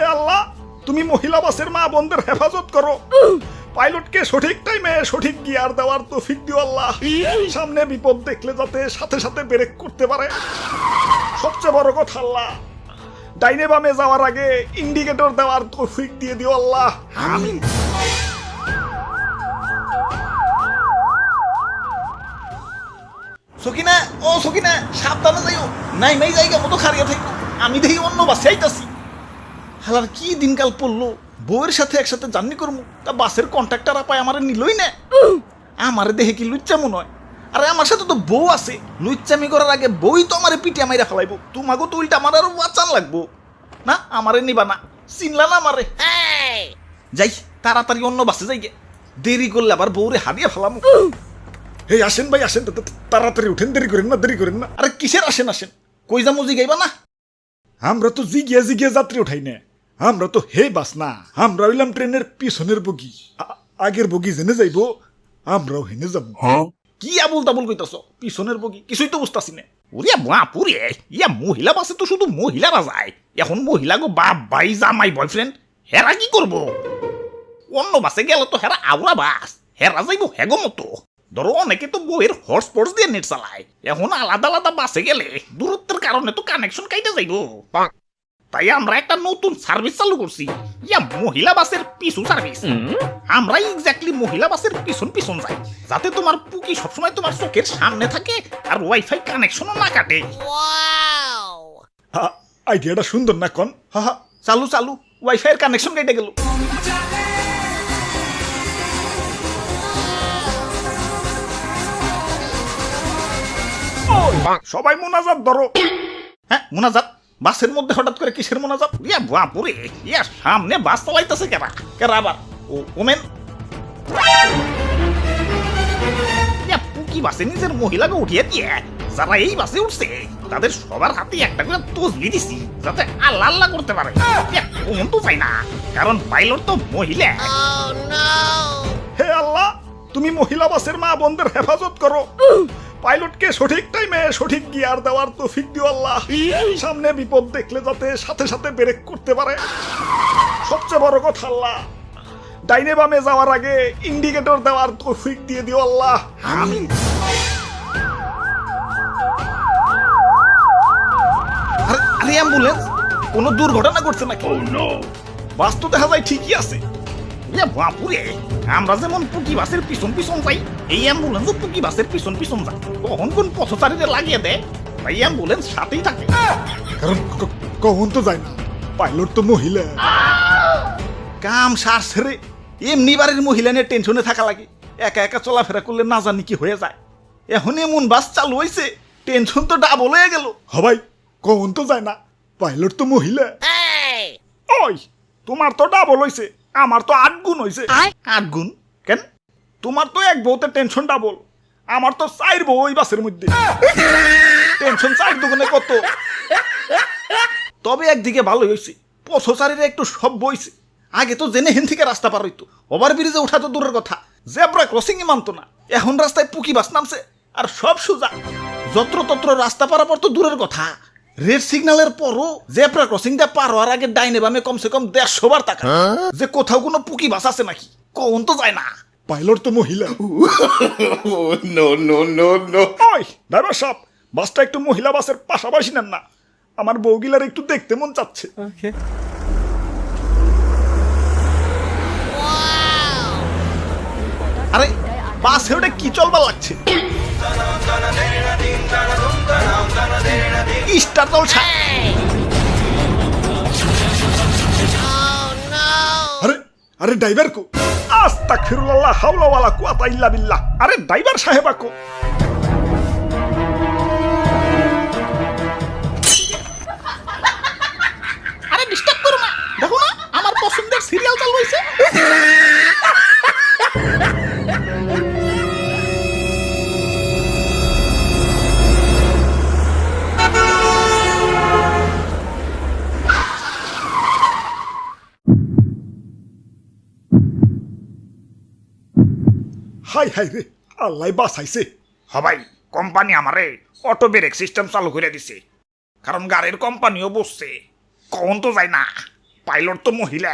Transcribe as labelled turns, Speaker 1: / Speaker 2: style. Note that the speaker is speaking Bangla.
Speaker 1: হে আল্লাহ, তুমি মহিলা বাসের মা বোনদের হেফাজত করো। পাইলটকে সঠিক টাইমে সঠিক গিয়ার দেওয়ার তৌফিক দিও আল্লাহ। সামনে বিপদ দেখলে যাতে সাথে সাথে ব্রেক করতে পারে। সবচেয়ে বড় কথা আল্লাহ, ডাইনে বামে যাওয়ার আগে ইন্ডিকেটর দেওয়ার তৌফিক দিয়ে দিও আল্লাহ। আমিন।
Speaker 2: সকিনা, ও সকিনা, সাবধানে যাইও। নাই নাই জায়গা মতো খারিয়া থাকবো। আমি দেখি অন্য বাসে আইতাছি। হালার কি দিনকাল পড়লো, বউয়ের সাথে একসাথে জার্নি করবো, তা বাসের কন্ট্রাক্টর আপায় আমারে নিলই না। আমারে দেখে কি লুচ্চা মনে হয়? আরে আমার সাথে তো বউ আছে, লুচ্চামি করার আগে বউই তো আমারে পিটিয়া মাইরা ফেলাইবো। তোমাকে তো উল্টা আমার আরো বাঁচান লাগবো না। আমারে নিবা না, চিনলা না আমারে। যাই তাড়াতাড়ি অন্য বাসে যাই গে, দেরি করলে আবার বউরে হারিয়ে ফেলাম।
Speaker 1: হে আসেন ভাই আসেন, তাড়াতাড়ি উঠেন, দেরি করেন না, দেরি করেন না।
Speaker 2: আরে কিসের আসেন আসেন, কই যা মুজি গাইবা না?
Speaker 1: আমরা তো জিগিয়ে জিগিয়ে যাত্রী উঠাই না, আমরা তো হে বাস না, আমরা হইলাম ট্রেনের পিছনের বগি। আগের বগি জেনে যাইবো, আমরাও হেনে যাবো।
Speaker 2: কি আবুল তাবুল কইতাছ? পিছনের বগি কিছুই তো বুঝতাছি না। ওরে বাপুরে, ইয়া মহিলা বাসে তো শুধু মহিলারা যায়। এখন মহিলা গো বাপ ভাই জামাই বয়ফ্রেন্ড, হেরা কি করবো? অন্য বাসে গেলে তো হেরা আউরা বাস, হেরা যাইবো হেগো মতো। ধরো অনেকে তো বইয়ের হটস্পট দিয়ে নেট চালায়। এখন আলাদা আলাদা বাসে গেলে দূরত্বের কারণে তো কানেকশন কাইতে যাইবো। তাই আমরা একটা নতুন সার্ভিস চালু করছি, ইয়া মহিলা বাসের পিছু সার্ভিস। আমরা এক্স্যাক্টলি মহিলা বাসের পিছন পিছন যাই, যাতে তোমার পুকি সবসময় তোমার চোখের সামনে থাকে আর ওয়াইফাই কানেকশনও না কাটে।
Speaker 1: আইডিয়াটা সুন্দর না কন?
Speaker 2: হা হা, চালু চালু, ওয়াইফাই এর কানেকশন কেটে গেল।
Speaker 1: সবাই মোনাজাত ধরো।
Speaker 2: হ্যাঁ মোনাজাত? বাসের মধ্যে হঠাৎ করে কিসের মোনাজাত? ইয়া বাপুরে, ইয়া সামনে বাস চালাইতেছে কেরা কেরা আবার? ও ওমেন, ইয়া পুকি বাসে নিজের মহিলাকে উঠিয়ে দিয়ে যারা এই বাসে উঠছে তাদের সবার হাতে একটা করে তসবি দিছি, যাতে আল্লাহ আল্লাহ করতে পারে। ওমন তো চাই না, কারণ পাইলট তো মহিলা।
Speaker 1: হে আল্লাহ, তুমি মহিলা বাসের মা বোনদের হেফাজত করো। পাইলটকে সঠিক টাইমে সঠিক গিয়ার দেওয়ার তৌফিক দিও আল্লাহ। সামনে বিপদ দেখলে যাতে সাথে সাথে ব্রেক করতে পারে। সবচেয়ে বড় কথা আল্লাহ, ডাইনে বামে যাওয়ার আগে ইন্ডিকেটর দেওয়ার তৌফিক দিয়ে দিও আল্লাহ। আমিন।
Speaker 2: আরে অ্যাম্বুলেন্স, কোনো দুর্ঘটনা ঘটছে নাকি? বাস তো দেখা যায় ঠিকই আছে। ইয়া বাপুরে, আমরা যেমন পুকি বাসের পিছন পিছন যাই, এই অ্যাম্বুলেন্সও পুকি বাসের পিছন পিছন যায়। কখন কোন পথচারীদের লাগিয়ে দেয়, ভাই অ্যাম্বুলেন্স সাথেই থাকে।
Speaker 1: কারণ কখন তো যায় না, পাইলট তো মহিলা।
Speaker 2: কাম সার ছেড়ে এমনি বাড়ির মহিলা নিয়ে টেনশনে থাকা লাগে। একা একা চলাফেরা করলে না জানি কি হয়ে যায়। এখন এমন বাস চালু হয়েছে, টেনশন তো ডাবল হয়ে গেল।
Speaker 1: হবাই, কখন তো যায় না, পাইলট তো মহিলা। ওই তোমার তো ডাবল হইছে, আমার তো 8 গুণ হইছে।
Speaker 2: 8 গুণ কেন?
Speaker 1: তোমার তো এক বউতে টেনশন ডাবল, আমার তো 4 বউ ওই বাসের মধ্যে।
Speaker 2: টেনশন 4 দুগুণে কত? তবে একদিকে ভালো হয়েছে, পথচারীরা একটু সব বইছে। আগে তো জেনে হেন থেকে রাস্তা পার হইতো, ওভার ব্রিজে ওঠা তো দূরের কথা, জেব্রা ক্রসিং এ মানতো না। এখন রাস্তায় পুকি বাস নামছে আর সব সোজা, যত্রতত্র রাস্তা পারাপার তো দূরের কথা। রেড সিগন্যালের পরও জেব্রা ক্রসিংটা পার হওয়ার আগে ডাইনে বামে কমসে কম 150 বার তাকা, যে কোথাও কোনো পুকি বাস আছে নাকি। কোন তো যায় না,
Speaker 1: পাইলট তো মহিলা। ওই ড্রাইভার সাহেব, বাসটা একটু মহিলা বাসের পাশাপাশি নেন না, আমার বউগিলার একটু দেখতে মন চাচ্ছে।
Speaker 2: আরে বাসে ওটা কি চলবার লাগছে? স্টার জলসা।
Speaker 1: আরে আরে ড্রাইভার কো? আস্তাগফিরুল্লাহ, হাওলা ওয়ালা কুওয়াতা ইল্লা বিল্লাহ। আরে ড্রাইভার সাহেব কো?
Speaker 2: আরে ডিস্টার্ব করো না, দেখো না আমার পছন্দের সিরিয়াল চালু হইছে।
Speaker 1: হাই হাই রে, আল্লাহ বাঁচাইছে।
Speaker 3: হবাই, কোম্পানি আমারে অটো ব্রেক সিস্টেম চালু করে দিছে, কারণ গাড়ির কোম্পানিও বসছে। কখন তো যায় না, পাইলট তো মহিলা